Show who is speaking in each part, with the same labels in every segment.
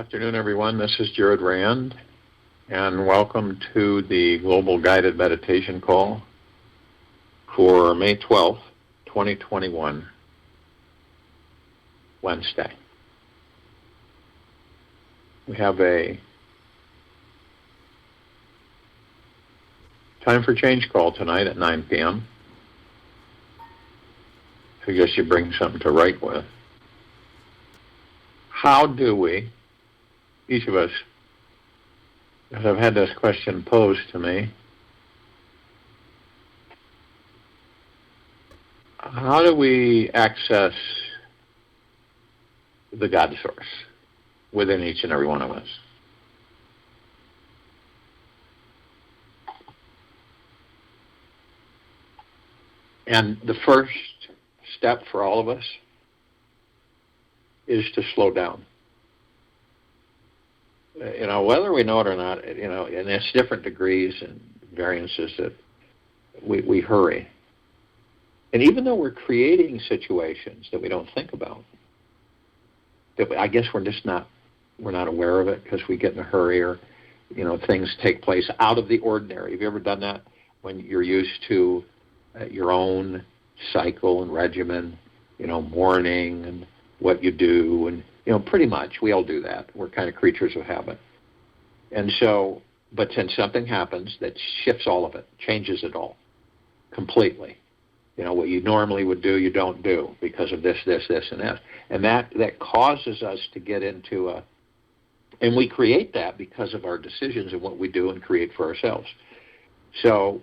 Speaker 1: afternoon, everyone. This is Jared Rand, and welcome to the Global Guided Meditation Call for May 12th, 2021, Wednesday. We have a time for change call tonight at 9 p.m. I guess you bring something to write with. How do we, each of us, as I've had this question posed to me, how do we access the God source within each and every one of us? And the first step for all of us is to slow down. Whether we know it or not, and it's different degrees and variances that we hurry. And even though we're creating situations that we don't think about, that I guess we're not aware of it because we get in a hurry, or, things take place out of the ordinary. Have you ever done that when you're used to your own cycle and regimen, morning and what you do, and pretty much we all do that. We're kind of creatures of habit. And so, but then something happens that shifts all of it, changes it all completely. What you normally would do, you don't do because of this, and this. And that causes us to get into and we create that because of our decisions and what we do and create for ourselves. So,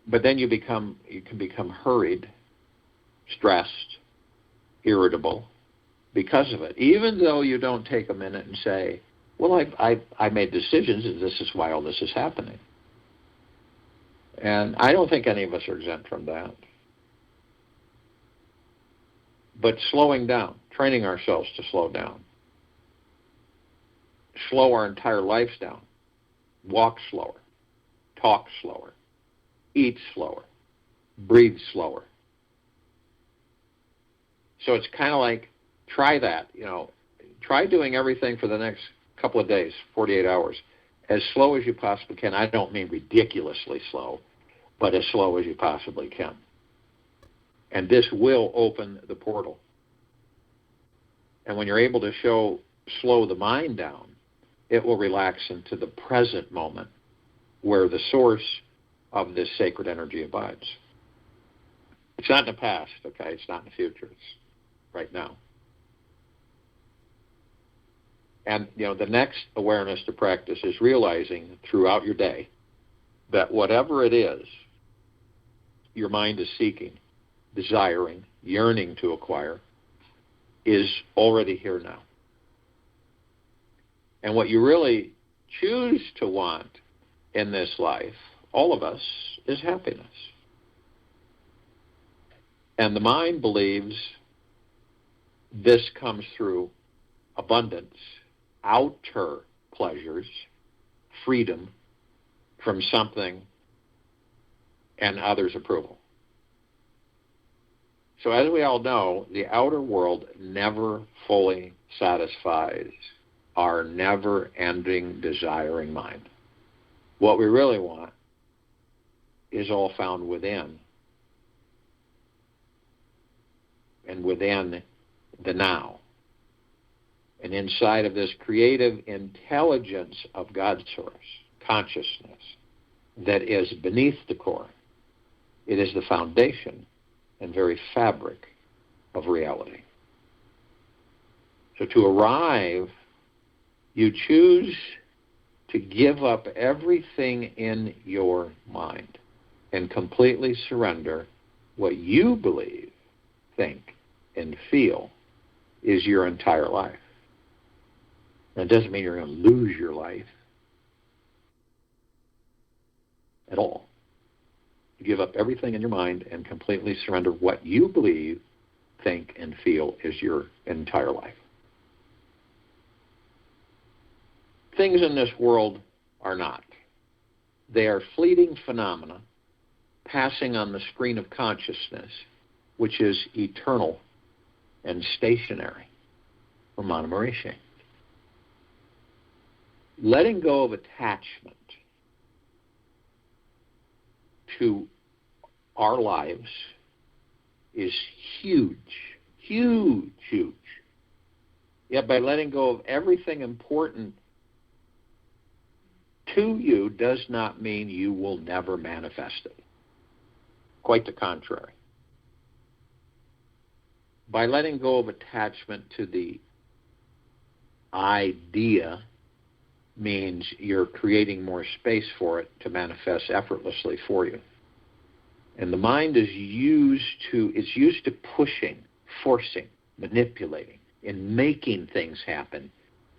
Speaker 1: but then you can become hurried, stressed, irritable because of it, even though you don't take a minute and say, well, I made decisions, and this is why all this is happening. And I don't think any of us are exempt from that. But slowing down, training ourselves to slow down, slow our entire lives down, walk slower, talk slower, eat slower, breathe slower. So it's kind of like, try that, try doing everything for the next couple of days, 48 hours, as slow as you possibly can. I don't mean ridiculously slow, but as slow as you possibly can. And this will open the portal. And when you're able to slow the mind down, it will relax into the present moment where the source of this sacred energy abides. It's not in the past, okay? It's not in the future. It's right now. And, the next awareness to practice is realizing throughout your day that whatever it is your mind is seeking, desiring, yearning to acquire, is already here now. And what you really choose to want in this life, all of us, is happiness. And the mind believes this comes through abundance, outer pleasures, freedom from something, and others' approval. So as we all know, the outer world never fully satisfies our never-ending desiring mind. What we really want is all found within, and within the now. And inside of this creative intelligence of God's source, consciousness, that is beneath the core, it is the foundation and very fabric of reality. So to arrive, you choose to give up everything in your mind and completely surrender what you believe, think, and feel is your entire life. That doesn't mean you're going to lose your life at all. You give up everything in your mind and completely surrender what you believe, think, and feel is your entire life. Things in this world are not. They are fleeting phenomena passing on the screen of consciousness, which is eternal and stationary, or Maharishi. letting go of attachment to our lives is huge, huge, huge. Yet by letting go of everything important to you does not mean you will never manifest it. Quite the contrary. By letting go of attachment to the idea means you're creating more space for it to manifest effortlessly for you. And the mind is used to pushing, forcing, manipulating, and making things happen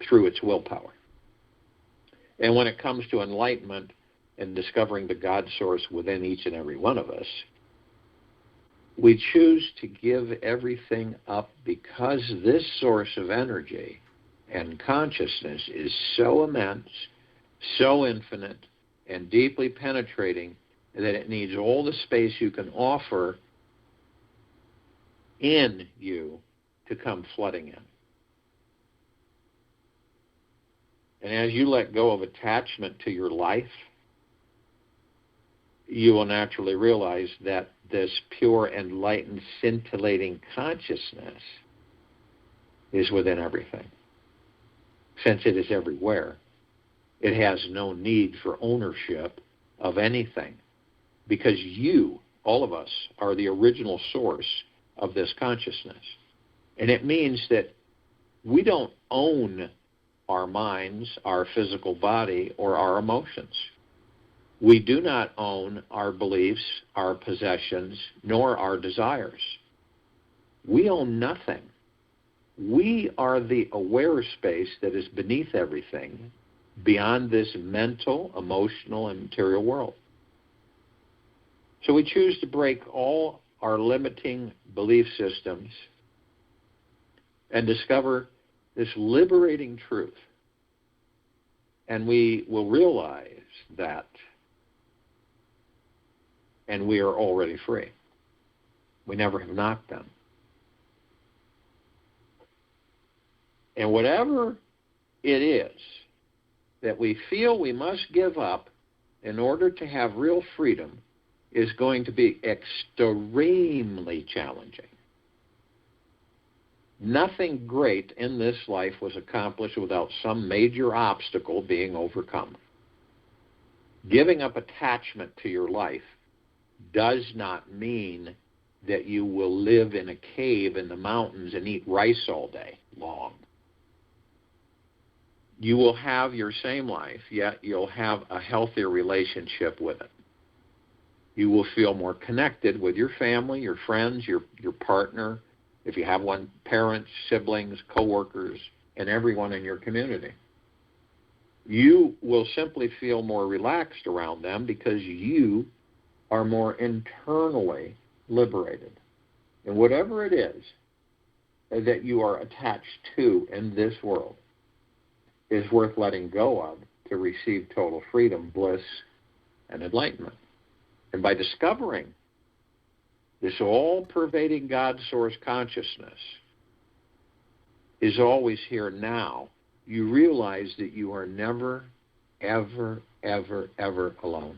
Speaker 1: through its willpower. And when it comes to enlightenment and discovering the God source within each and every one of us, we choose to give everything up because this source of energy and consciousness is so immense, so infinite, and deeply penetrating that it needs all the space you can offer in you to come flooding in. And as you let go of attachment to your life, you will naturally realize that this pure, enlightened, scintillating consciousness is within everything. Since it is everywhere, it has no need for ownership of anything, because you, all of us, are the original source of this consciousness. And it means that we don't own our minds, our physical body, or our emotions. We do not own our beliefs, our possessions, nor our desires. We own nothing. We are the aware space that is beneath everything, beyond this mental, emotional, and material world. So we choose to break all our limiting belief systems and discover this liberating truth. And we will realize that, and we are already free. We never have not been. And whatever it is that we feel we must give up in order to have real freedom is going to be extremely challenging. Nothing great in this life was accomplished without some major obstacle being overcome. Giving up attachment to your life does not mean that you will live in a cave in the mountains and eat rice all day long. You will have your same life, yet you'll have a healthier relationship with it. You will feel more connected with your family, your friends, your partner, if you have one, parents, siblings, coworkers, and everyone in your community. You will simply feel more relaxed around them because you are more internally liberated. And whatever it is that you are attached to in this world is worth letting go of to receive total freedom, bliss, and enlightenment. And by discovering this all-pervading God source consciousness is always here now, you realize that you are never, ever, ever, ever alone.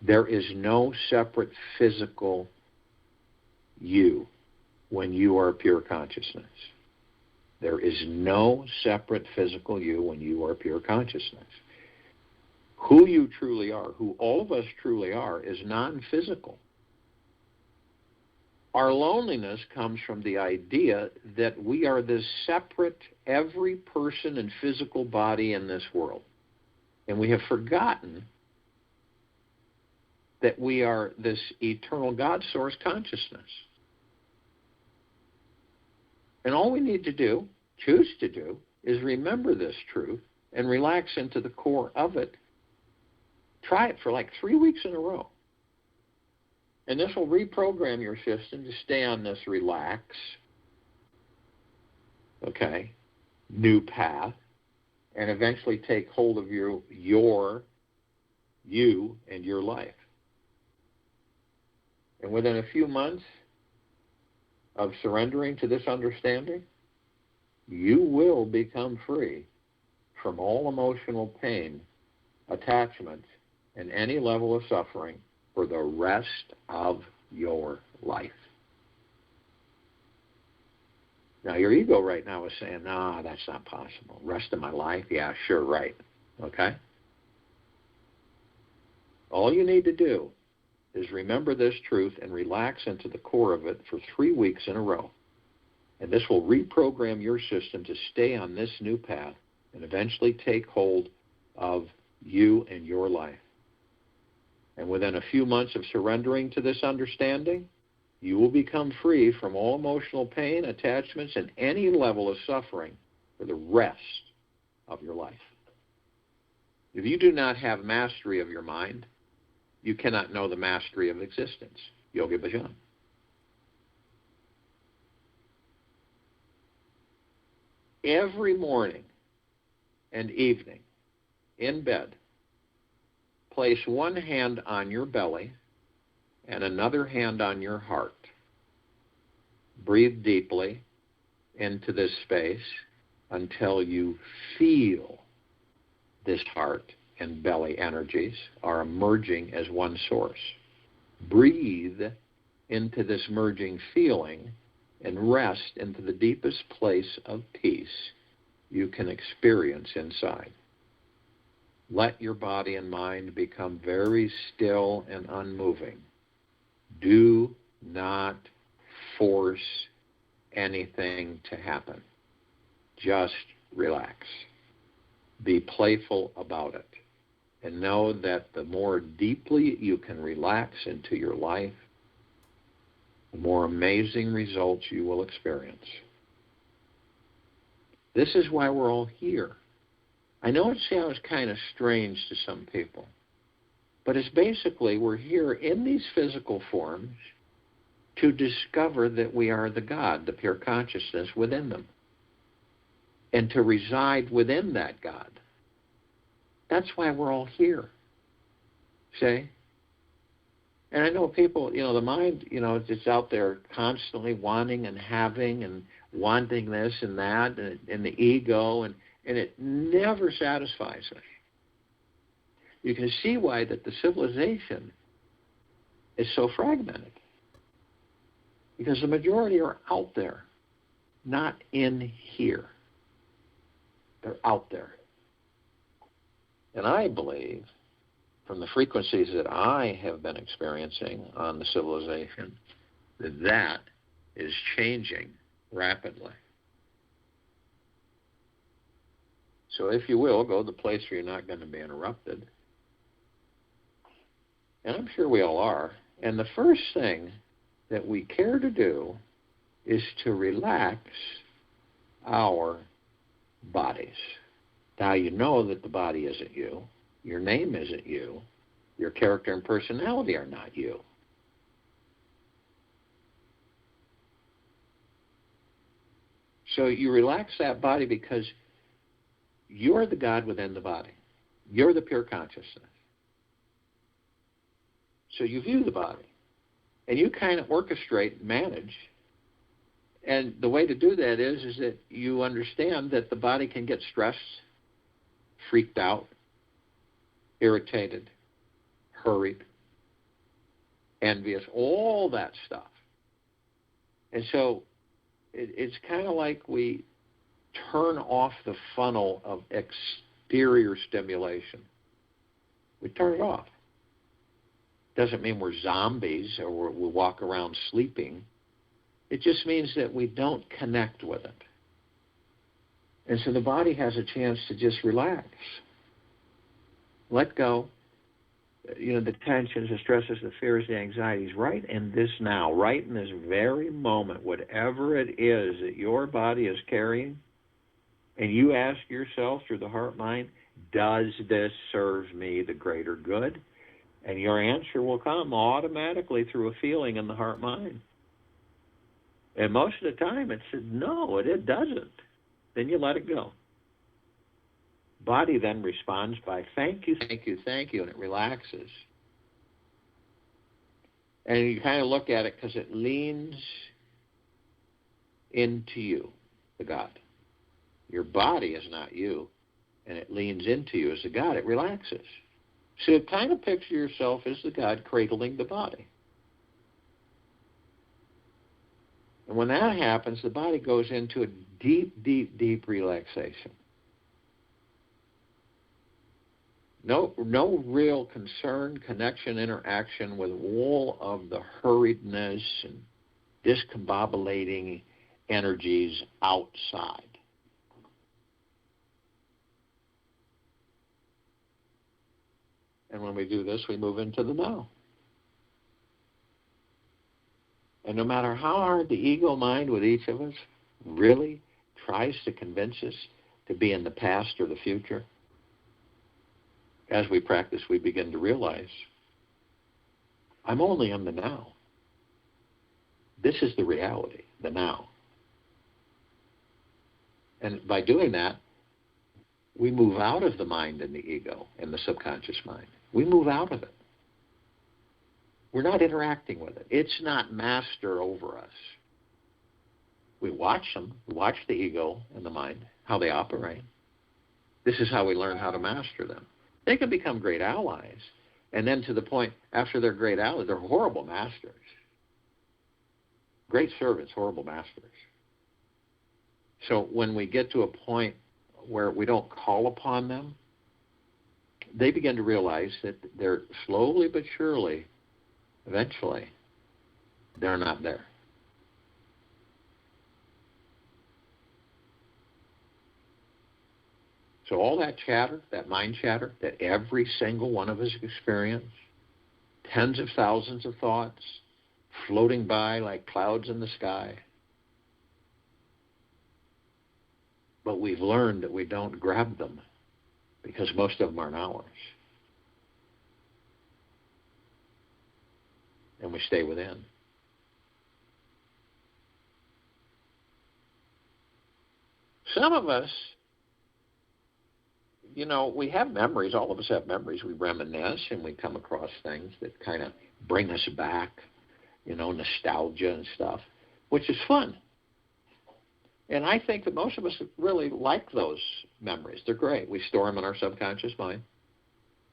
Speaker 1: There is no separate physical you when you are pure consciousness. There is no separate physical you when you are pure consciousness. Who you truly are, who all of us truly are, is non-physical. Our loneliness comes from the idea that we are this separate, every person and physical body in this world. And we have forgotten that we are this eternal God source consciousness. And all we need to do, choose to do, is remember this truth and relax into the core of it. Try it for like 3 weeks in a row. And this will reprogram your system to stay on this relax, new path, and eventually take hold of you and your life. And within a few months of surrendering to this understanding, you will become free from all emotional pain, attachment, and any level of suffering for the rest of your life. Now, your ego right now is saying, no, that's not possible. Rest of my life? Yeah, sure, right. Okay? All you need to do is remember this truth and relax into the core of it for 3 weeks in a row. And this will reprogram your system to stay on this new path and eventually take hold of you and your life. And within a few months of surrendering to this understanding, you will become free from all emotional pain, attachments, and any level of suffering for the rest of your life. If you do not have mastery of your mind, you cannot know the mastery of existence. Yogi Bhajan. Every morning and evening, in bed, place one hand on your belly and another hand on your heart. Breathe deeply into this space until you feel this heart and belly energies are emerging as one source. Breathe into this merging feeling and rest into the deepest place of peace you can experience inside. Let your body and mind become very still and unmoving. Do not force anything to happen. Just relax. Be playful about it. And know that the more deeply you can relax into your life, the more amazing results you will experience. This is why we're all here. I know it sounds kind of strange to some people, but it's basically we're here in these physical forms to discover that we are the God, the pure consciousness within them, and to reside within that God. That's why we're all here. See? And I know people, the mind, it's out there constantly wanting and having and wanting this and that and the ego, and it never satisfies us. You can see why that the civilization is so fragmented. Because the majority are out there, not in here. They're out there. And I believe, from the frequencies that I have been experiencing on the civilization, that is changing rapidly. So if you will, go to the place where you're not going to be interrupted. And I'm sure we all are. And the first thing that we care to do is to relax our bodies. Now you know that the body isn't you. Your name isn't you. Your character and personality are not you. So you relax that body because you're the God within the body. You're the pure consciousness. So you view the body. And you kind of orchestrate, manage. And the way to do that is that you understand that the body can get stressed, freaked out, irritated, hurried, envious, all that stuff. And so it's kind of like we turn off the funnel of exterior stimulation. We turn it off. Doesn't mean we're zombies or we walk around sleeping. It just means that we don't connect with it. And so the body has a chance to just relax. Let go. The tensions, the stresses, the fears, the anxieties, right in this now, right in this very moment, whatever it is that your body is carrying, and you ask yourself through the heart-mind, does this serve me the greater good? And your answer will come automatically through a feeling in the heart-mind. And most of the time it says, no, it doesn't. Then you let it go. Body then responds by thank you, thank you, thank you, and it relaxes. And you kind of look at it because it leans into you, the God. Your body is not you, and it leans into you as the God, it relaxes. So kind of picture yourself as the God cradling the body. And when that happens, the body goes into a deep, deep, deep relaxation. No real concern, connection, interaction with all of the hurriedness and discombobulating energies outside. And when we do this, we move into the now. And no matter how hard the ego mind with each of us really tries to convince us to be in the past or the future, as we practice, we begin to realize, I'm only in the now. This is the reality, the now. And by doing that, we move out of the mind and the ego and the subconscious mind. We move out of it. We're not interacting with it. It's not master over us. We watch them. We watch the ego and the mind, how they operate. This is how we learn how to master them. They can become great allies. And then to the point, after they're great allies, they're horrible masters. Great servants, horrible masters. So when we get to a point where we don't call upon them, they begin to realize that they're slowly but surely, eventually, they're not there. So all that chatter, that mind chatter, that every single one of us experience, tens of thousands of thoughts floating by like clouds in the sky, but we've learned that we don't grab them because most of them aren't ours. And we stay within. Some of us, we have memories. All of us have memories. We reminisce and we come across things that kind of bring us back, nostalgia and stuff, which is fun. And I think that most of us really like those memories. They're great. We store them in our subconscious mind.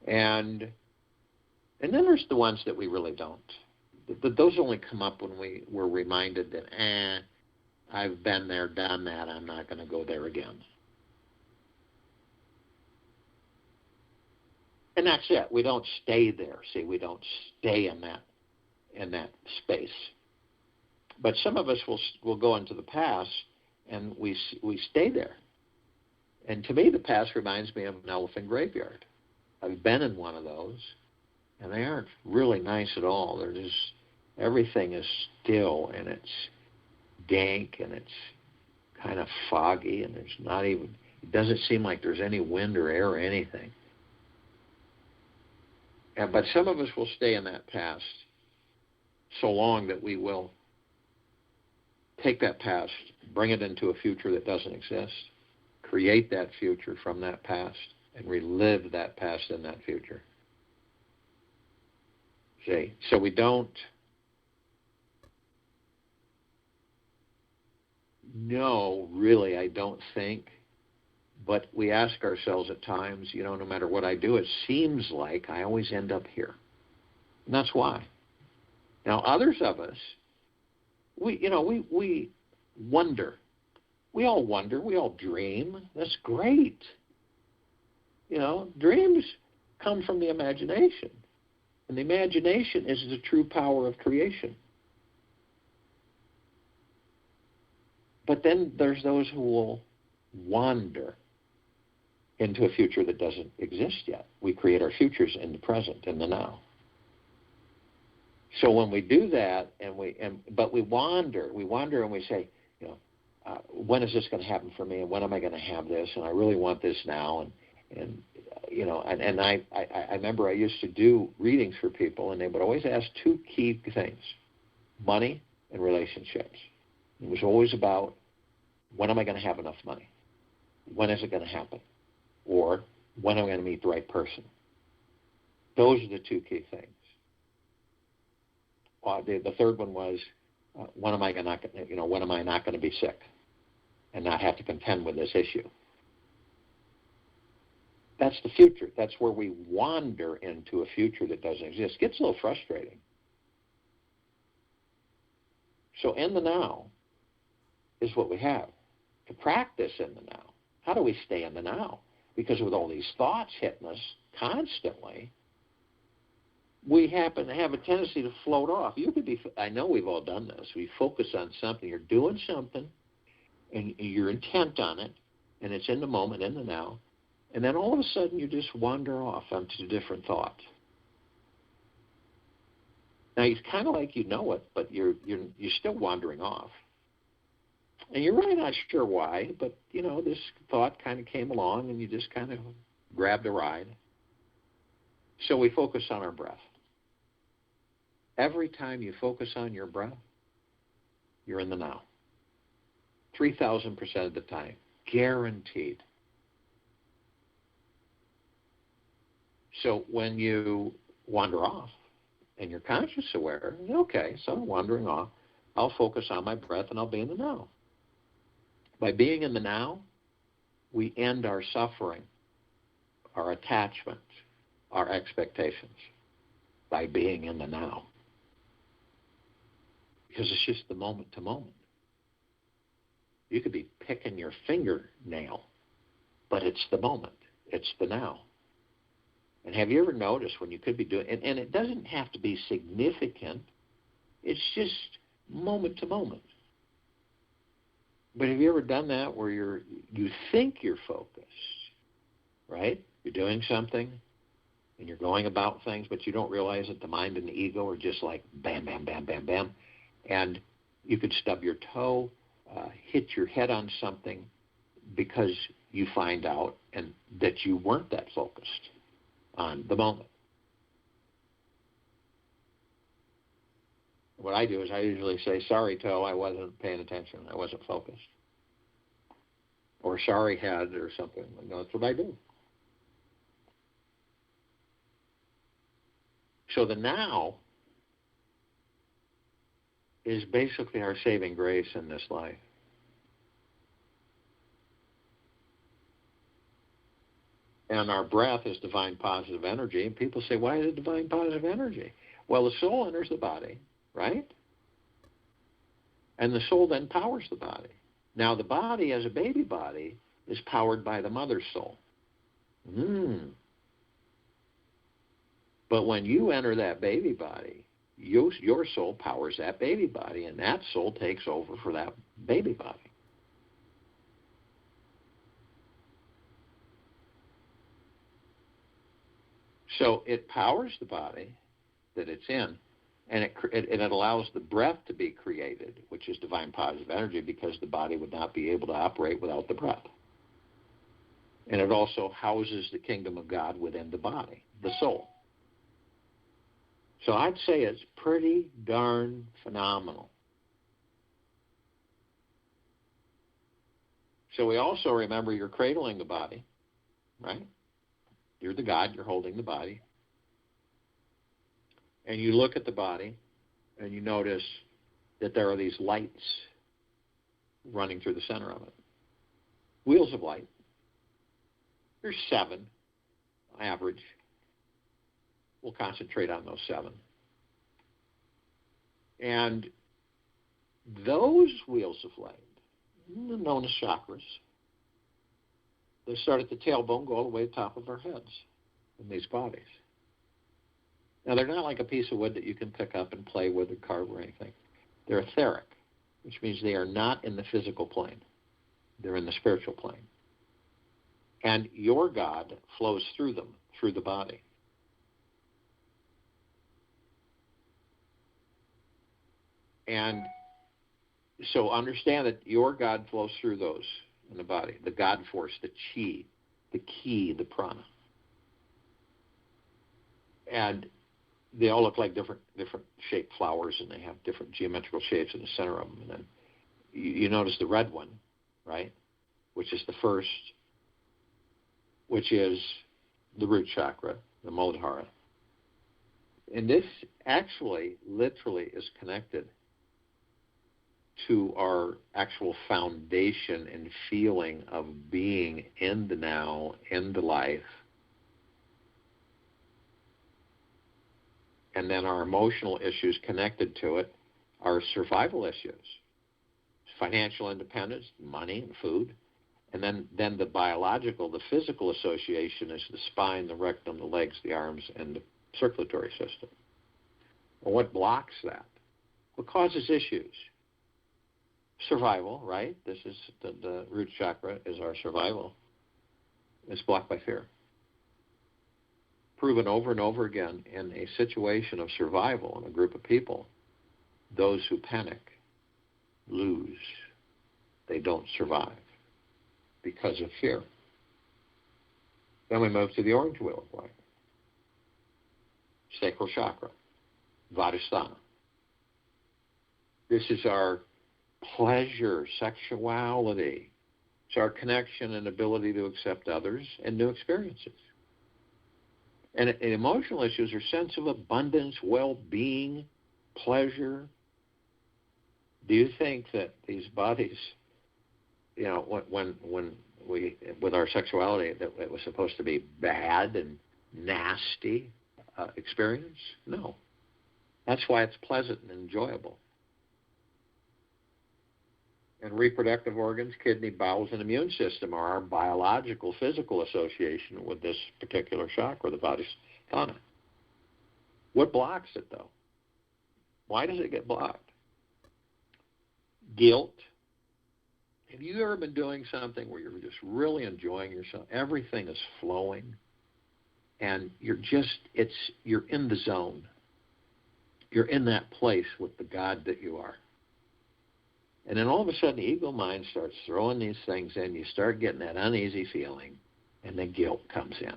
Speaker 1: And then there's the ones that we really don't. Those only come up when we're reminded that, I've been there, done that, I'm not going to go there again. And that's it. We don't stay there. See, we don't stay in that space. But some of us will go into the past, and we stay there. And to me, the past reminds me of an elephant graveyard. I've been in one of those, and they aren't really nice at all. They're just, everything is still, and it's dank, and it's kind of foggy, and it doesn't seem like there's any wind or air or anything. But some of us will stay in that past so long that we will take that past, bring it into a future that doesn't exist, create that future from that past, and relive that past in that future. See? So we don't know, really, I don't think, but we ask ourselves at times, no matter what I do, it seems like I always end up here. And that's why. Now, others of us, we wonder. We all wonder. We all dream. That's great. Dreams come from the imagination. And the imagination is the true power of creation. But then there's those who will wander into a future that doesn't exist yet. We create our futures in the present, in the now. So when we do that, but we wander and we say, when is this going to happen for me, and when am I going to have this, and I really want this now, and I remember I used to do readings for people, and they would always ask two key things: money and relationships. It was always about, when am I going to have enough money? When is it going to happen? Or when am I going to meet the right person? Those are the two key things. The third one was, when am I not going to be sick and not have to contend with this issue? That's the future. That's where we wander into a future that doesn't exist. It gets a little frustrating. So in the now is what we have to practice in the now. How do we stay in the now? Because with all these thoughts hitting us constantly, we happen to have a tendency to float off. You could be, I know we've all done this. We focus on something. You're doing something, and you're intent on it, and it's in the moment, in the now, and then all of a sudden you just wander off onto a different thought. Now, it's kind of like you know it, but you're still wandering off. And you're really not sure why, but, this thought kind of came along, and you just kind of grabbed a ride. So we focus on our breath. Every time you focus on your breath, you're in the now. 3,000% of the time. Guaranteed. So when you wander off and you're conscious aware, okay, so I'm wandering off, I'll focus on my breath and I'll be in the now. By being in the now, we end our suffering, our attachment, our expectations, by being in the now. Because it's just the moment to moment. You could be picking your fingernail, but it's the moment. It's the now. And have you ever noticed when you could be doing, and it doesn't have to be significant, it's just moment to moment. But have you ever done that where you think you're focused, right? You're doing something, and you're going about things, but you don't realize that the mind and the ego are just like bam, bam, bam, bam, bam. And you could stub your toe, hit your head on something because you find out and that you weren't that focused on the moment. What I do is I usually say, sorry, toe, I wasn't paying attention. I wasn't focused. Or sorry, head, or something. That's what I do. So the now is basically our saving grace in this life. And our breath is divine positive energy. And people say, why is it divine positive energy? Well, the soul enters the body, right? And the soul then powers the body. Now, the body, as a baby body, is powered by the mother's soul. But when you enter that baby body, your soul powers that baby body, and that soul takes over for that baby body. So it powers the body that it's in, and it allows the breath to be created, which is divine positive energy, because the body would not be able to operate without the breath. And it also houses the kingdom of God within the body, the soul. So I'd say it's pretty darn phenomenal. So we also remember you're cradling the body, right? You're the God, you're holding the body. And you look at the body and you notice that there are these lights running through the center of it. Wheels of light. There's 7, average. We'll concentrate on those 7. And those wheels of light, known as chakras, they start at the tailbone, go all the way to the top of our heads in these bodies. Now, they're not like a piece of wood that you can pick up and play with or carve or anything. They're etheric, which means they are not in the physical plane. They're in the spiritual plane. And your God flows through them, through the body. And so understand that your God flows through those in the body. The God force, the chi, the ki, the prana. And they all look like different shaped flowers, and they have different geometrical shapes in the center of them. And then you notice the red one, right, which is the first, which is the root chakra, the Muladhara. And this actually, literally, is connected to our actual foundation and feeling of being in the now, in the life, And then our emotional issues connected to it are survival issues, financial independence, money and food. And then the biological, the physical association is the spine, the rectum, the legs, the arms, and the circulatory system. Well, what blocks that? What causes issues? Survival, right? This is the root chakra is our survival. It's blocked by fear. Proven over and over again in a situation of survival in a group of people, those who panic lose. They don't survive because of fear. Then we move to the orange wheel of life. Sacral chakra, Vadhisthana. This is our pleasure, sexuality. It's our connection and ability to accept others and new experiences. And emotional issues are sense of abundance, well-being, pleasure. Do you think that these bodies, when we, with our sexuality, that it was supposed to be bad and nasty experience? No. That's why it's pleasant and enjoyable. And reproductive organs, kidney, bowels, and immune system are our biological, physical association with this particular chakra, the Vadhisthana. What blocks it, though? Why does it get blocked? Guilt. Have you ever been doing something where you're just really enjoying yourself? Everything is flowing, and you're in the zone. You're in that place with the God that you are. And then all of a sudden, the ego mind starts throwing these things in. You start getting that uneasy feeling, and the guilt comes in.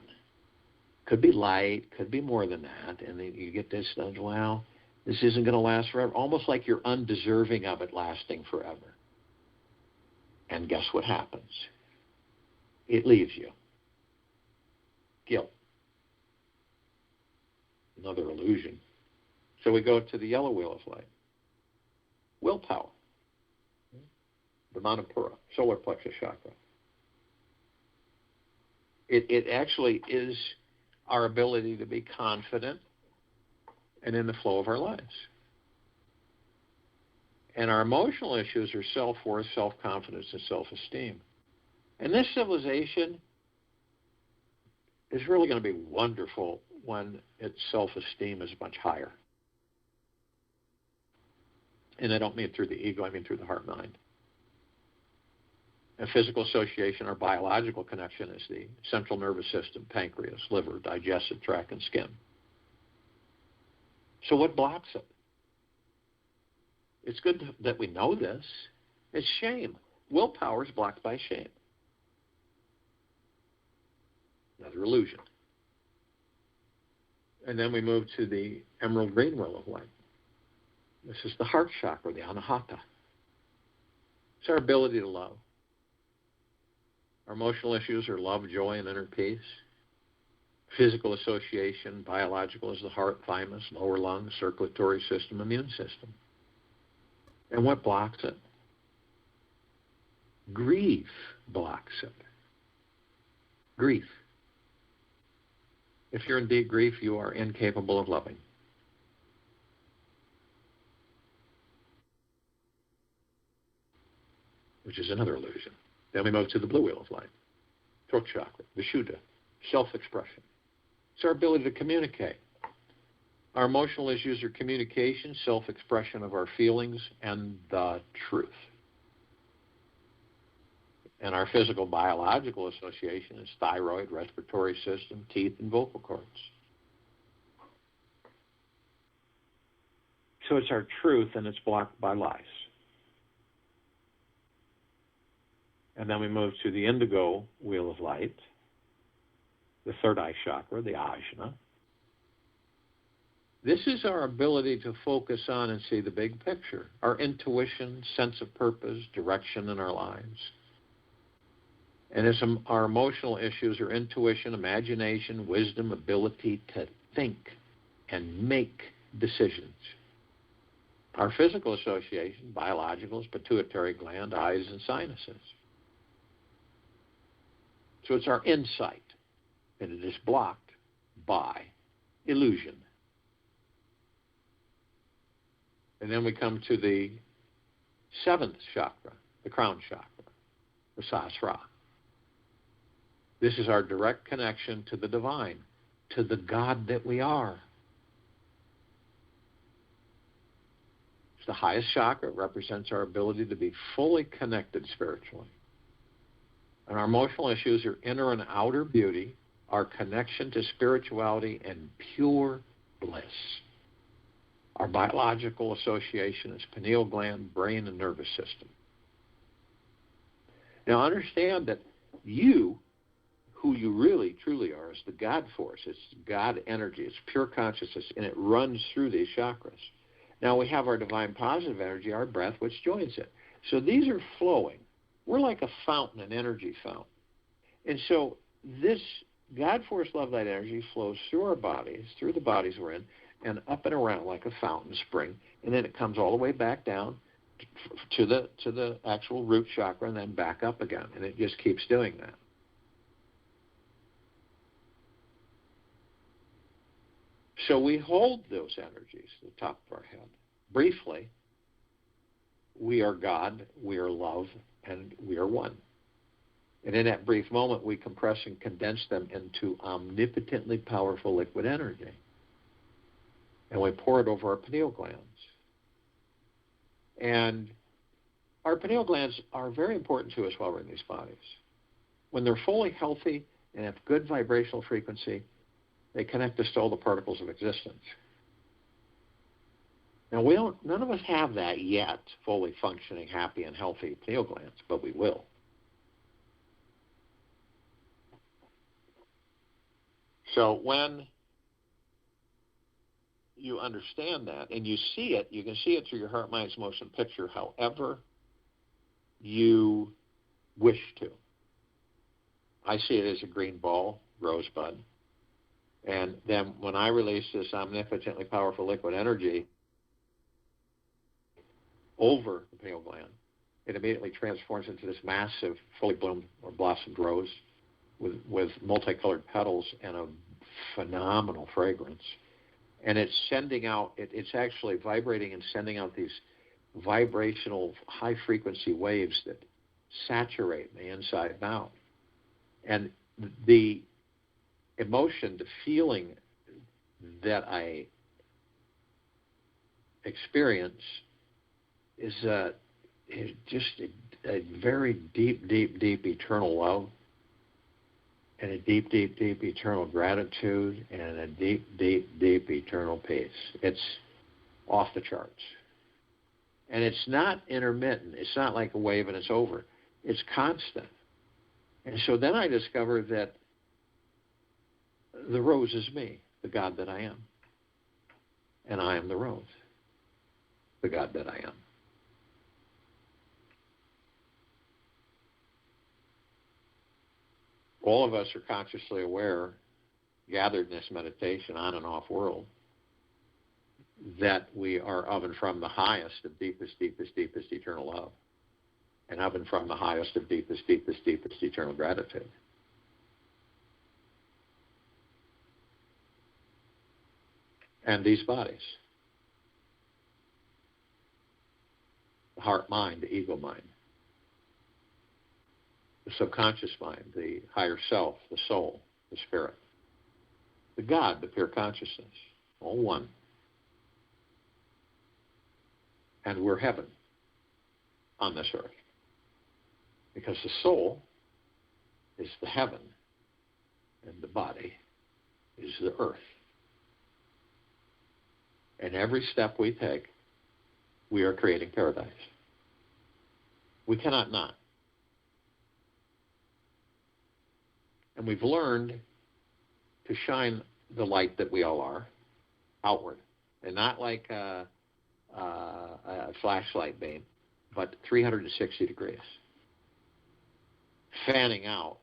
Speaker 1: Could be light, could be more than that. And then you get this, well, this isn't going to last forever. Almost like you're undeserving of it lasting forever. And guess what happens? It leaves you. Guilt. Another illusion. So we go to the yellow wheel of light. Willpower. The Manipura, solar plexus chakra. It actually is our ability to be confident and in the flow of our lives. And our emotional issues are self-worth, self-confidence, and self-esteem. And this civilization is really going to be wonderful when its self-esteem is much higher. And I don't mean through the ego, I mean through the heart-mind. A physical association or biological connection is the central nervous system, pancreas, liver, digestive tract, and skin. So what blocks it? It's good that we know this. It's shame. Willpower is blocked by shame. Another illusion. And then we move to the emerald green wheel of light. This is the heart chakra, the anahata. It's our ability to love. Our emotional issues are love, joy, and inner peace. Physical association, biological is the heart, thymus, lower lungs, circulatory system, immune system. And what blocks it? Grief blocks it. Grief. If you're in deep grief, you are incapable of loving. Which is another illusion. Then we move to the blue wheel of light. Throat chakra, Vishuddha, self-expression. It's our ability to communicate. Our emotional issues are communication, self-expression of our feelings, and the truth. And our physical biological association is thyroid, respiratory system, teeth, and vocal cords. So it's our truth, and it's blocked by lies. And then we move to the indigo wheel of light, the third eye chakra, the ajna. This is our ability to focus on and see the big picture, our intuition, sense of purpose, direction in our lives. And as our emotional issues are intuition, imagination, wisdom, ability to think and make decisions. Our physical association, biological, is pituitary gland, eyes, and sinuses. So it's our insight, and it is blocked by illusion. And then we come to the 7th chakra, the crown chakra, the Sacral. This is our direct connection to the divine, to the God that we are. It's the highest chakra. It represents our ability to be fully connected spiritually. And our emotional issues are inner and outer beauty, our connection to spirituality, and pure bliss. Our biological association is pineal gland, brain, and nervous system. Now understand that you, who you really, truly are, is the God force. It's God energy. It's pure consciousness, and it runs through these chakras. Now we have our divine positive energy, our breath, which joins it. So these are flowing. We're like a fountain, an energy fountain. And so this God force love light energy flows through our bodies, through the bodies we're in, and up and around like a fountain spring. And then it comes all the way back down to the actual root chakra and then back up again. And it just keeps doing that. So we hold those energies at the top of our head. Briefly, we are God, we are love, and we are one. And in that brief moment, we compress and condense them into omnipotently powerful liquid energy. And we pour it over our pineal glands. And our pineal glands are very important to us while we're in these bodies. When they're fully healthy and have good vibrational frequency, they connect us to all the particles of existence. Now, none of us have that yet, fully functioning, happy, and healthy pineal glands, but we will. So when you understand that and you see it, you can see it through your heart, mind, motion picture however you wish to. I see it as a green ball, rosebud. And then when I release this omnipotently powerful liquid energy over the pineal gland, it immediately transforms into this massive, fully bloomed or blossomed rose with multicolored petals and a phenomenal fragrance. And it's sending out, it's actually vibrating and sending out these vibrational high-frequency waves that saturate me inside and out. And the emotion, the feeling that I experience is just a very deep, deep, deep eternal love, and a deep, deep, deep eternal gratitude, and a deep, deep, deep eternal peace. It's off the charts. And it's not intermittent. It's not like a wave and it's over. It's constant. And so then I discover that the rose is me, the God that I am. And I am the rose, the God that I am. All of us are consciously aware, gathered in this meditation on and off world, that we are of and from the highest of deepest, deepest, deepest eternal love, and of and from the highest of deepest, deepest, deepest eternal gratitude. And these bodies, the heart mind, the ego mind, the subconscious mind, the higher self, the soul, the spirit, the God, the pure consciousness, all one. And we're heaven on this earth. Because the soul is the heaven and the body is the earth. And every step we take, we are creating paradise. We cannot not. And we've learned to shine the light that we all are outward, and not like a flashlight beam, but 360 degrees, fanning out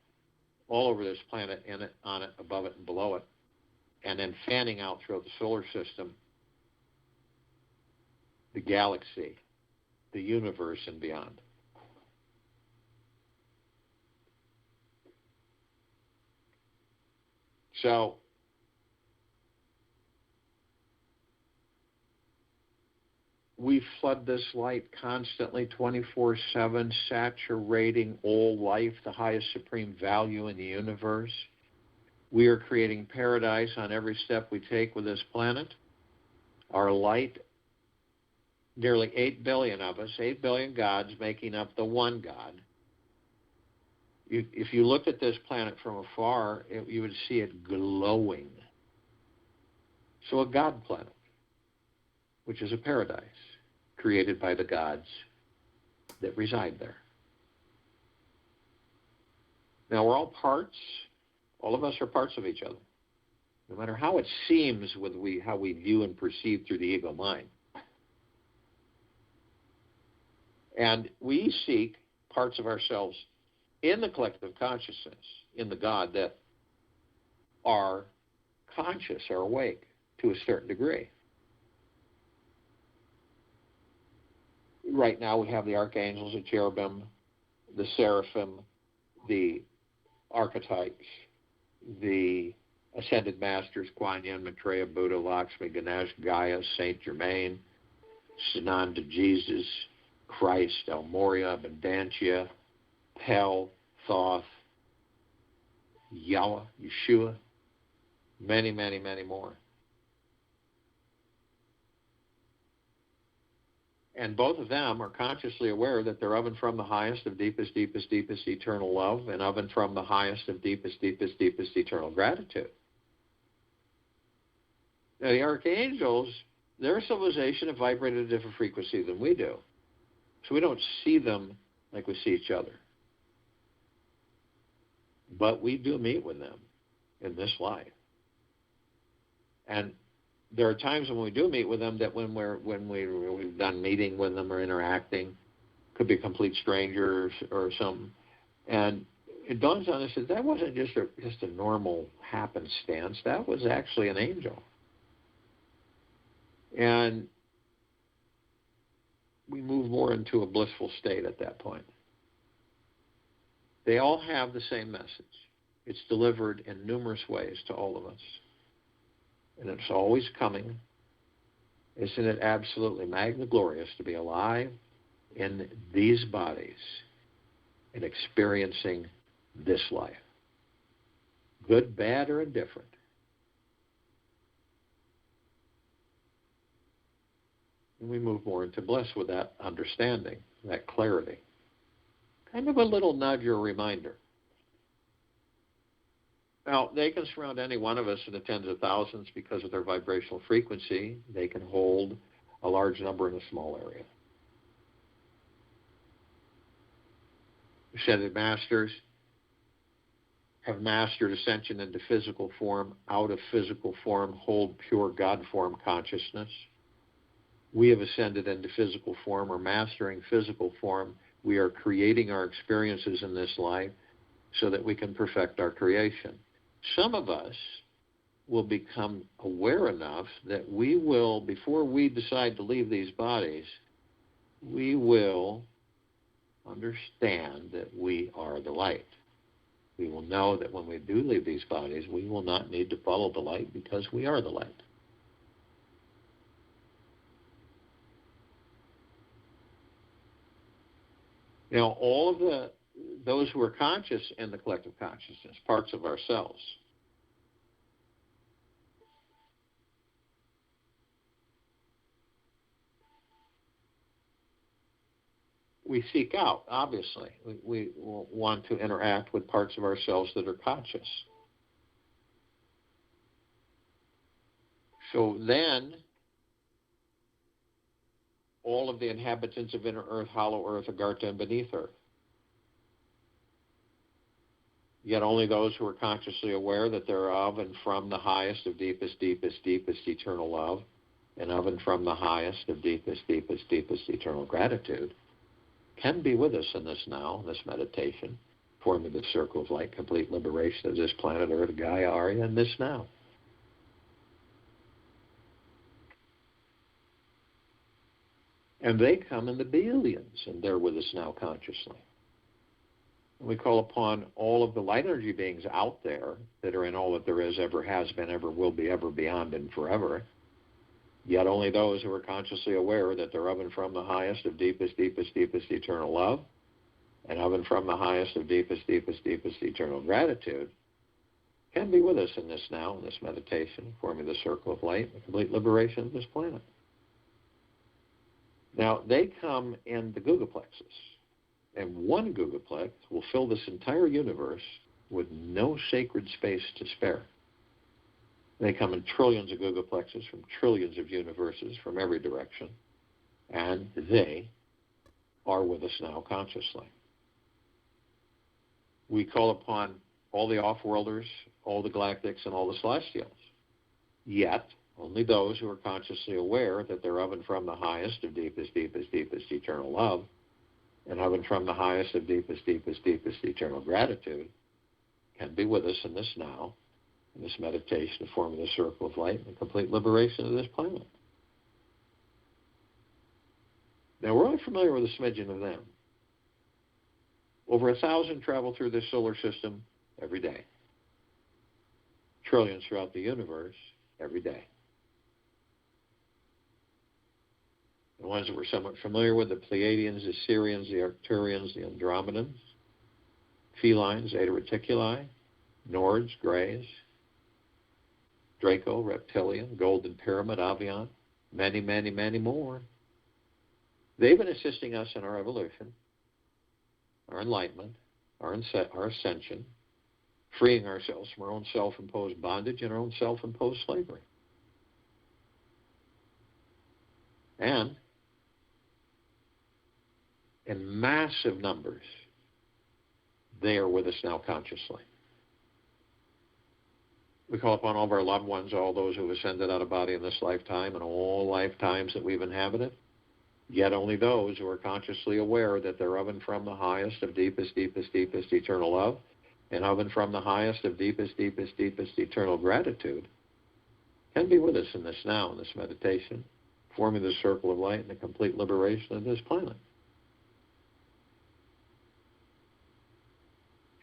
Speaker 1: all over this planet, in it, on it, above it, and below it, and then fanning out throughout the solar system, the galaxy, the universe, and beyond. So, we flood this light constantly, 24/7, saturating all life, the highest supreme value in the universe. We are creating paradise on every step we take with this planet. Our light, nearly 8 billion of us, 8 billion gods making up the one God. If you looked at this planet from afar, you would see it glowing. So a God planet, which is a paradise created by the gods that reside there. Now, we're all parts. All of us are parts of each other, no matter how it seems with how we view and perceive through the ego mind. And we seek parts of ourselves in the collective consciousness, in the God that are conscious, are awake to a certain degree. Right now we have the archangels, the cherubim, the seraphim, the archetypes, the ascended masters, Kuan Yin, Maitreya, Buddha, Lakshmi, Ganesh, Gaia, Saint Germain, Sananda, Jesus, Christ, El Moria, Abundantia, Pel, Thoth, Yahweh, Yeshua, many, many, many more. And both of them are consciously aware that they're of and from the highest of deepest, deepest, deepest eternal love, and of and from the highest of deepest, deepest, deepest eternal gratitude. Now, the archangels, their civilization have vibrated at a different frequency than we do. So we don't see them like we see each other. But we do meet with them in this life. And there are times when we do meet with them that when we've done meeting with them or interacting, could be complete strangers or something, and it dawns on us that wasn't just a normal happenstance. That was actually an angel, and we move more into a blissful state at that point. They all have the same message. It's delivered in numerous ways to all of us. And it's always coming. Isn't it absolutely magna-glorious to be alive in these bodies and experiencing this life? Good, bad, or indifferent. And we move more into bliss with that understanding, that clarity. Kind of a little nudge or reminder. Now, they can surround any one of us in the tens of thousands because of their vibrational frequency. They can hold a large number in a small area. Ascended masters have mastered ascension into physical form, out of physical form, hold pure God form consciousness. We have ascended into physical form, or mastering physical form. We are creating our experiences in this life so that we can perfect our creation. Some of us will become aware enough that we will, before we decide to leave these bodies, we will understand that we are the light. We will know that when we do leave these bodies, we will not need to follow the light because we are the light. Now, all of those who are conscious in the collective consciousness, parts of ourselves, we seek out, obviously. We want to interact with parts of ourselves that are conscious. So then, all of the inhabitants of inner earth, hollow earth, Agartha, and beneath earth. Yet only those who are consciously aware that they're of and from the highest of deepest, deepest, deepest eternal love, and of and from the highest of deepest, deepest, deepest eternal gratitude, can be with us in this now, this meditation, forming the circle of light, complete liberation of this planet Earth, Gaia, Arya, and this now. And they come in the billions, and they're with us now consciously. We call upon all of the light energy beings out there that are in all that there is, ever has been, ever will be, ever beyond, and forever. Yet only those who are consciously aware that they're of and from the highest of deepest, deepest, deepest eternal love, and of and from the highest of deepest, deepest, deepest eternal gratitude, can be with us in this now, in this meditation, forming the circle of light, the complete liberation of this planet. Now, they come in the Gugaplexes, and one Gugaplex will fill this entire universe with no sacred space to spare. They come in trillions of Gugaplexes from trillions of universes from every direction, and they are with us now consciously. We call upon all the off-worlders, all the galactics, and all the celestials. Yet, only those who are consciously aware that they're of and from the highest of deepest, deepest, deepest eternal love, and of and from the highest of deepest, deepest, deepest eternal gratitude, can be with us in this now, in this meditation of forming the circle of light and the complete liberation of this planet. Now, we're only familiar with a smidgen of them. Over 1,000 travel through this solar system every day. Trillions throughout the universe every day. The ones that we're somewhat familiar with, the Pleiadians, the Sirians, the Arcturians, the Andromedans, Felines, Eta Reticuli, Nords, Greys, Draco, Reptilian, Golden Pyramid, Avian, many, many, many more. They've been assisting us in our evolution, our enlightenment, our ascension, freeing ourselves from our own self-imposed bondage and our own self-imposed slavery. And in massive numbers, they are with us now consciously. We call upon all of our loved ones, all those who have ascended out of body in this lifetime and all lifetimes that we've inhabited, yet only those who are consciously aware that they're of and from the highest of deepest, deepest, deepest eternal love, and of and from the highest of deepest, deepest, deepest eternal gratitude, can be with us in this now, in this meditation, forming the circle of light and the complete liberation of this planet.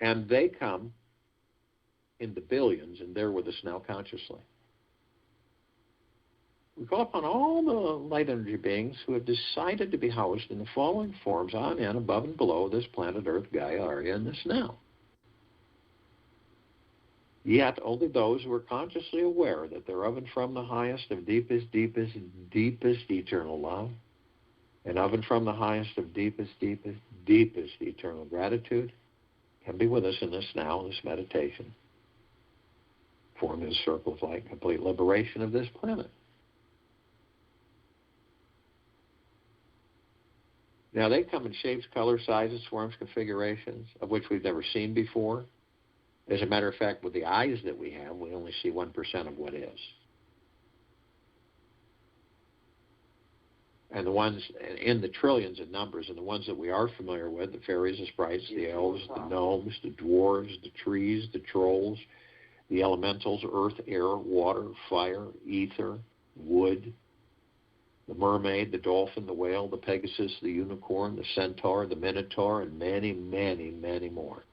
Speaker 1: And they come in the billions, and they're with us now consciously. We call upon all the light energy beings who have decided to be housed in the following forms on and above and below this planet Earth, Gaia, Arya, and this now. Yet only those who are consciously aware that they're of and from the highest of deepest, deepest, deepest eternal love, and of and from the highest of deepest, deepest, deepest eternal gratitude, can be with us in this now, in this meditation, forming the circle of light, complete liberation of this planet. Now, they come in shapes, colors, sizes, forms, configurations, of which we've never seen before. As a matter of fact, with the eyes that we have, we only see 1% of what is. And the ones in the trillions of numbers, and the ones that we are familiar with, the fairies, the sprites, the elves, the gnomes, the dwarves, the trees, the trolls, the elementals, earth, air, water, fire, ether, wood, the mermaid, the dolphin, the whale, the pegasus, the unicorn, the centaur, the minotaur, and many, many, many more.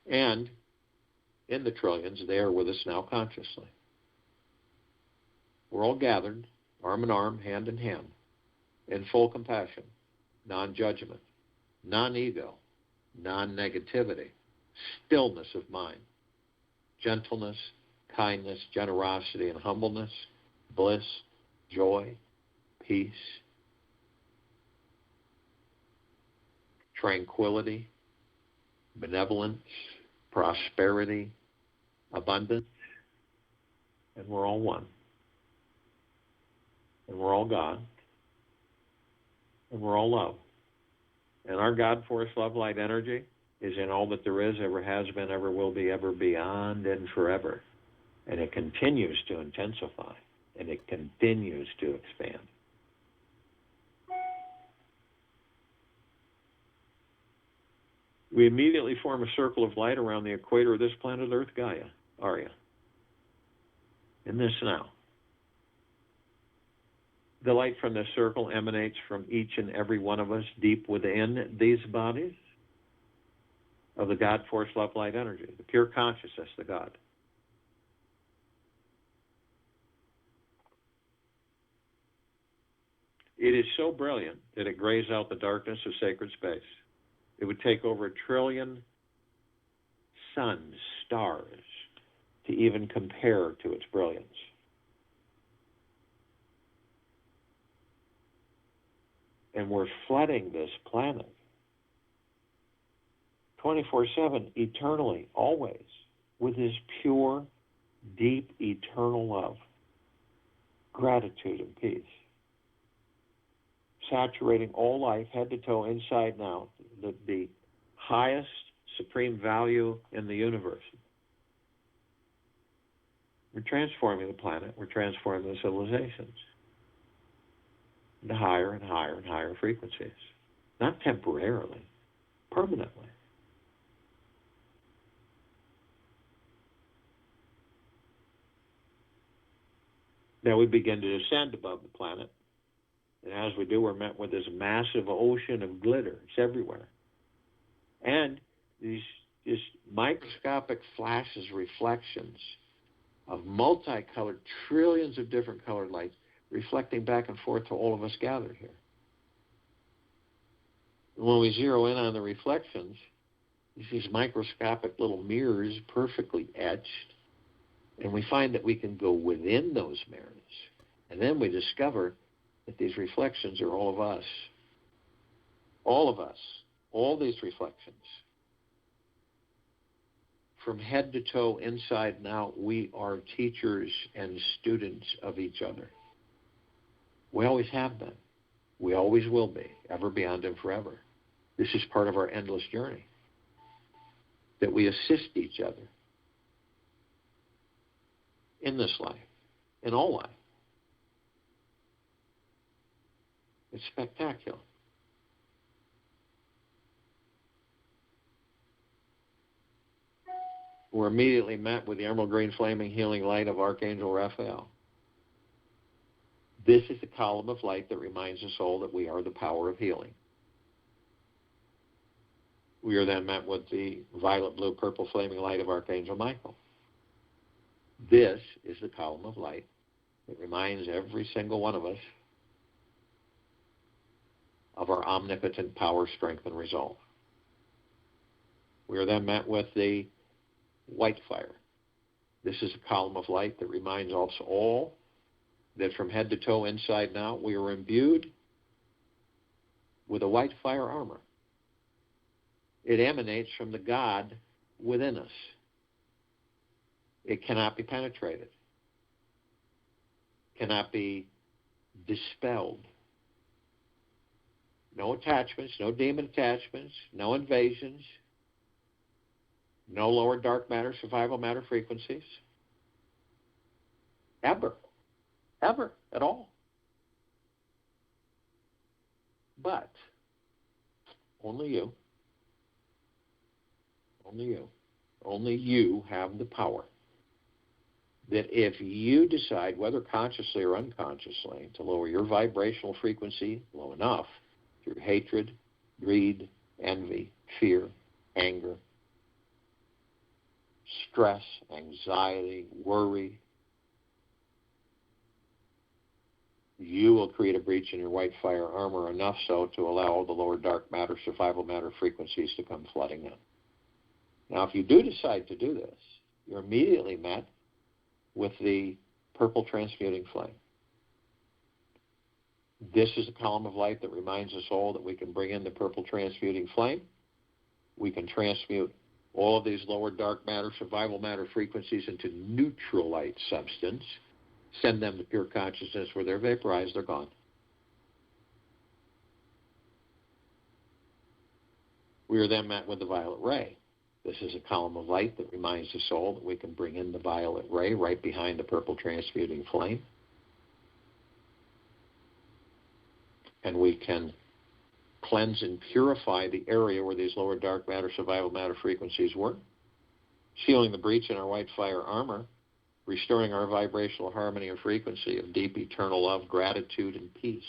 Speaker 1: And in the trillions, they are with us now consciously. We're all gathered, arm in arm, hand in hand, in full compassion, non-judgment, non-ego, non-negativity, stillness of mind, gentleness, kindness, generosity, and humbleness, bliss, joy, peace, tranquility, benevolence, prosperity, abundance, and we're all one. And we're all God. And we're all love. And our God force, love, light, energy is in all that there is, ever has been, ever will be, ever beyond, and forever. And it continues to intensify. And it continues to expand. We immediately form a circle of light around the equator of this planet Earth, Gaia, Arya. In this now. The light from this circle emanates from each and every one of us deep within these bodies. of the God force, love, light energy, the pure consciousness, the God. It is so brilliant that it grays out the darkness of sacred space. It would take over 1 trillion suns, stars, to even compare to its brilliance. And we're flooding this planet 24/7, eternally, always, with His pure, deep, eternal love, gratitude, and peace. Saturating all life, head to toe, inside and out, the highest supreme value in the universe. We're transforming the planet. We're transforming the civilizations into higher and higher and higher frequencies. Not temporarily, permanently. Now we begin to descend above the planet. And as we do, we're met with this massive ocean of glitter. It's everywhere. And these just microscopic flashes, reflections of multicolored, trillions of different colored lights reflecting back and forth to all of us gathered here. And when we zero in on the reflections, these microscopic little mirrors perfectly etched, and we find that we can go within those mirrors. And then we discover that these reflections are all of us. All of us. All these reflections. From head to toe, inside and out, we are teachers and students of each other. We always have been. We always will be, ever, beyond, and forever. This is part of our endless journey. That we assist each other in this life, in all life. It's spectacular. We're immediately met with the emerald green flaming healing light of Archangel Raphael. This is the column of light that reminds us all that we are the power of healing. We are then met with the violet, blue, purple flaming light of Archangel Michael. This is the column of light that reminds every single one of us of our omnipotent power, strength, and resolve. We are then met with the white fire. This is a column of light that reminds us all that from head to toe, inside and out, we are imbued with a white fire armor. It emanates from the God within us. It cannot be penetrated, cannot be dispelled. No attachments, no demon attachments, no invasions, no lower dark matter, survival matter frequencies. Ever at all. But only you have the power that if you decide, whether consciously or unconsciously, to lower your vibrational frequency low enough through hatred, greed, envy, fear, anger, stress, anxiety, worry, you will create a breach in your white fire armor enough so to allow all the lower dark matter, survival matter frequencies to come flooding in. Now, if you do decide to do this, you're immediately met with the purple transmuting flame. This is a column of light that reminds us all that we can bring in the purple transmuting flame. We can transmute all of these lower dark matter, survival matter frequencies into neutral light substance, send them to pure consciousness where they're vaporized, they're gone. We are then met with the violet ray. This is a column of light that reminds the soul that we can bring in the violet ray right behind the purple transmuting flame. And we can cleanse and purify the area where these lower dark matter, survival matter frequencies were, sealing the breach in our white fire armor, restoring our vibrational harmony and frequency of deep eternal love, gratitude, and peace.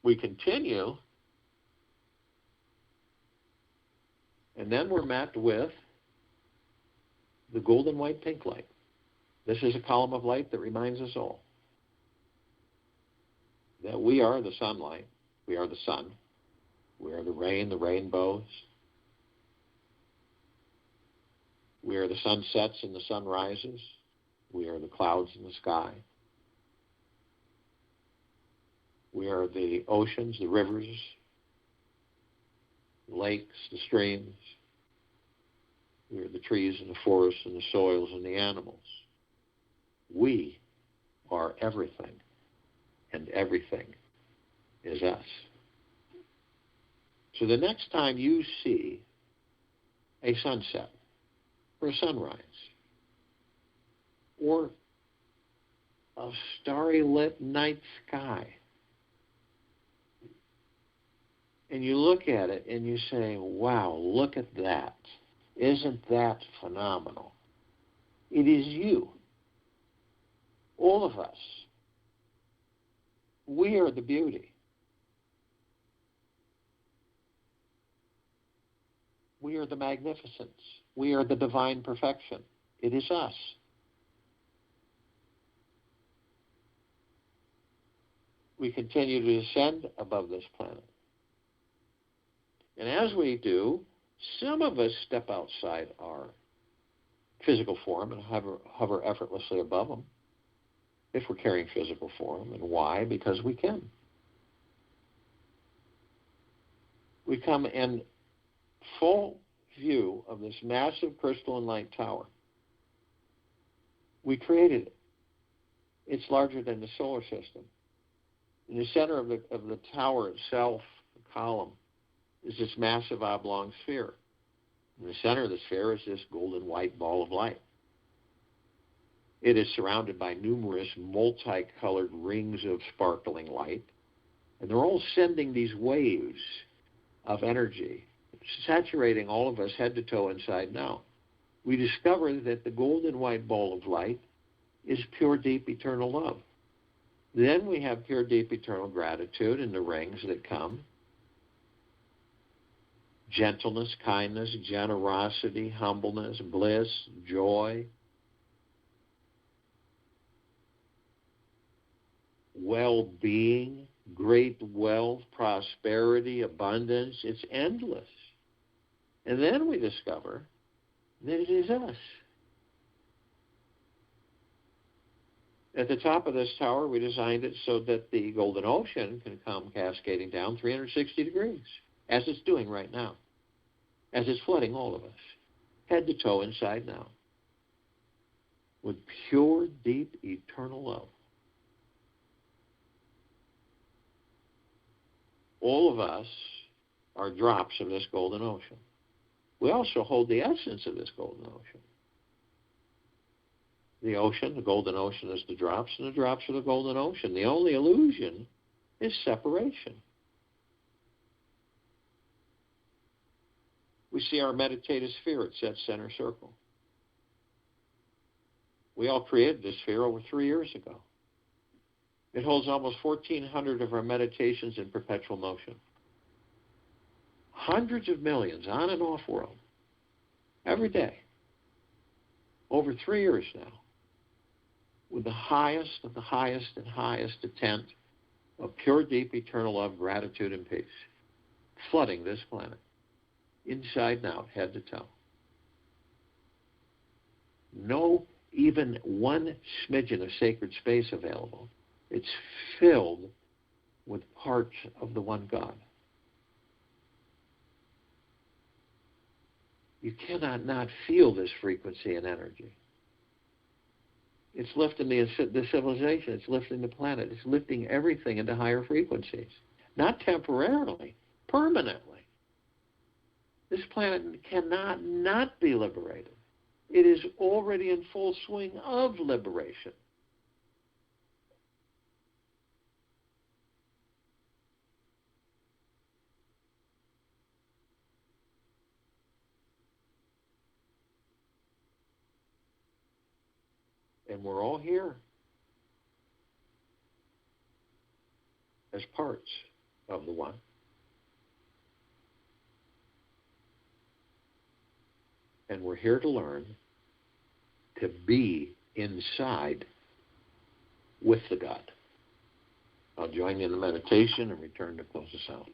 Speaker 1: We continue, and then we're met with the golden white pink light. This is a column of light that reminds us all that we are the sunlight, we are the sun, we are the rain, the rainbows, we are the sunsets and the sunrises, we are the clouds in the sky, we are the oceans, the rivers, the lakes, the streams, we are the trees and the forests and the soils and the animals. We are everything, and everything is us. So the next time you see a sunset or a sunrise or a starry lit night sky, and you look at it and you say, wow, look at that. Isn't that phenomenal? It is you. All of us. We are the beauty. We are the magnificence. We are the divine perfection. It is us. We continue to ascend above this planet. And as we do, some of us step outside our physical form and hover effortlessly above them, if we're carrying physical form. And why? Because we can. We come in full view of this massive crystalline light tower. We created it. It's larger than the solar system. In the center of the tower itself, the column, is this massive oblong sphere. In the center of the sphere is this golden white ball of light. It is surrounded by numerous multicolored rings of sparkling light, and they're all sending these waves of energy, saturating all of us head to toe, inside and out. We discover that the golden white ball of light is pure, deep, eternal love. Then we have pure, deep, eternal gratitude in the rings that come. Gentleness, kindness, generosity, humbleness, bliss, joy, well-being, great wealth, prosperity, abundance. It's endless. And then we discover that it is us. At the top of this tower, we designed it so that the golden ocean can come cascading down 360 degrees, as it's doing right now, as it's flooding all of us, head to toe, inside and out, with pure, deep, eternal love. All of us are drops of this golden ocean. We also hold the essence of this golden ocean. The ocean, the golden ocean, is the drops, and the drops are the golden ocean. The only illusion is separation. We see our meditative sphere at that center circle. We all created this sphere over 3 years ago. It holds almost 1,400 of our meditations in perpetual motion. Hundreds of millions on and off world, every day, over 3 years now, with the highest of the highest and highest intent of pure, deep, eternal love, gratitude, and peace, flooding this planet, inside and out, head to toe. No even one smidgen of sacred space available. It's filled with parts of the one God. You cannot not feel this frequency and energy. It's lifting the civilization. It's lifting the planet. It's lifting everything into higher frequencies. Not temporarily, permanently. This planet cannot not be liberated. It is already in full swing of liberation. And we're all here as parts of the One. And we're here to learn to be inside with the God. I'll join you in the meditation and return to close us out.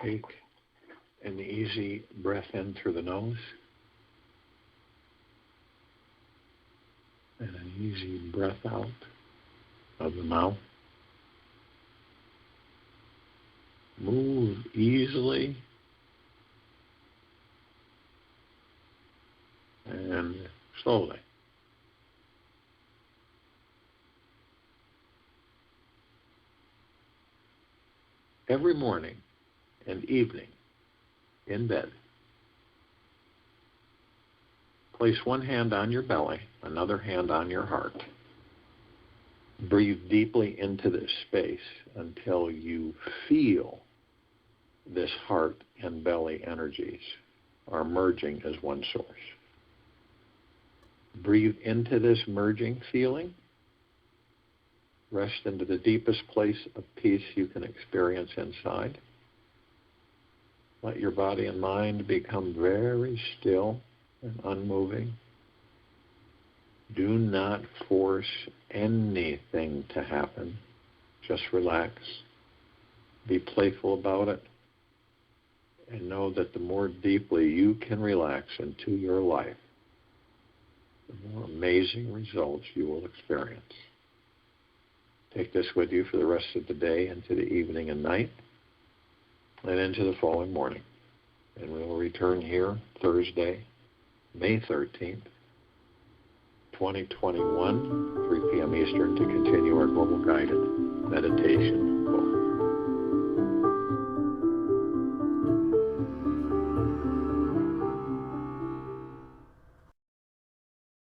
Speaker 1: Take an easy breath in through the nose and an easy breath out of the mouth. Move easily and slowly. Every morning and evening in bed, place one hand on your belly, another hand on your heart. Breathe deeply into this space until you feel this heart and belly energies are merging as one source. Breathe into this merging feeling. Rest into the deepest place of peace you can experience inside. Let your body and mind become very still and unmoving. Do not force anything to happen. Just relax. Be playful about it. And know that the more deeply you can relax into your life, the more amazing results you will experience. Take this with you for the rest of the day, into the evening and night, and into the following morning. And we will return here Thursday, May 13th, 2021, 3 p.m. Eastern, to continue our global guided meditation.